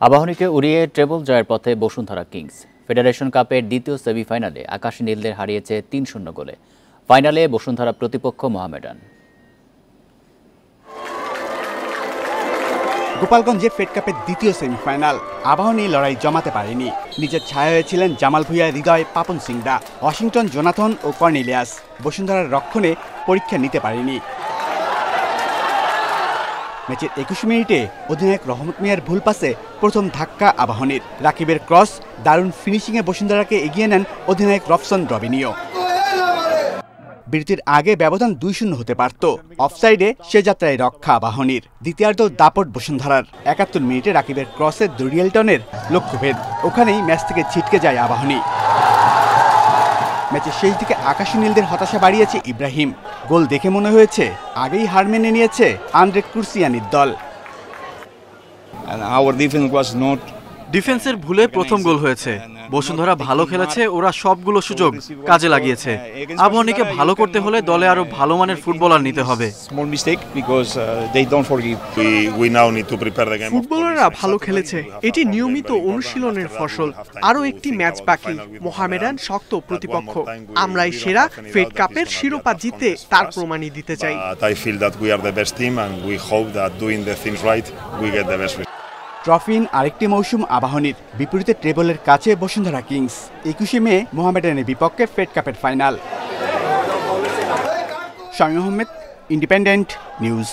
আবাহনীকে উড়িয়ে ট্রেবল জয়ের পথে বসুন্ধরা কিংস। ফেডারেশন কাপের দ্বিতীয় সেমিফাইনালে আকাশী নীলদের হারিয়েছে ৩-০ গোলে। ফাইনালে বসুন্ধরা প্রতিপক্ষ মোহামেডান। গোপালগঞ্জে ফেড কাপের দ্বিতীয় সেমিফাইনাল। আবাহনী লড়াই জমাতে পারেনি। নিজের ছায়া হয়েছিলেন জামাল ভুঁইয়া, হৃদয়, পাপন সিংরা, ওয়াশিংটন, জোনাথন ও কর্নেলিয়াস। বসুন্ধরার রক্ষণে পরীক্ষা নিতে পারেনি। ম্যাচের ২১ মিনিটে অধিনায়ক রহমত মিয়ার ভুল পাসে প্রথম ধাক্কা আবাহনীর। রাকিবের ক্রস, দারুণ ফিনিশিংয়ে বসুন্ধরাকে এগিয়ে নেন অধিনায়ক রফসন রবিনিও। বিরতির আগে ব্যবধান ২-০ হতে পারত। অফসাইডে সে যাত্রায় রক্ষা আবাহনীর। দ্বিতীয়ার্ধ দাপট বসুন্ধরার। ৭১ মিনিটে রাকিবের ক্রসে দুরিয়েলটনের লক্ষ্যভেদ। ওখানেই ম্যাচ থেকে ছিটকে যায় আবাহনী। ম্যাচের শেষ দিকে আকাশী নীলদের হতাশা বাড়িয়েছে ইব্রাহিম। গোল দেখে মনে হয়েছে আগেই হার মেনে নিয়েছে আন্দ্রে কুরসিয়ানির দল। ডিফেন্সের ভুলে প্রথম গোল হয়েছে। বসুন্ধরা ভালো খেলেছে, ওরা সবগুলো সুযোগ কাজে লাগিয়েছে। আবাহনীকে ভালো করতে হলে দলে আরো ভালো মানের ফুটবলার নিতে হবে। ফুটবলাররা ভালো খেলেছে, এটি নিয়মিত অনুশীলনের ফসল। আরো একটি ম্যাচ বাকি। মোহামেডান শক্ত প্রতিপক্ষ। আমরাই সেরা। ফেড কাপের শিরোপা জিতে তার প্রমাণই দিতে চাই। ট্রফিন আরেকটি মৌসুম আবাহনীর। বিপরীতে ট্রেবলের কাছে বসুন্ধরা কিংস। ২১ মে মোহামেডানের বিপক্ষে ফেড কাপের final. Shamim Ahmed, independent news.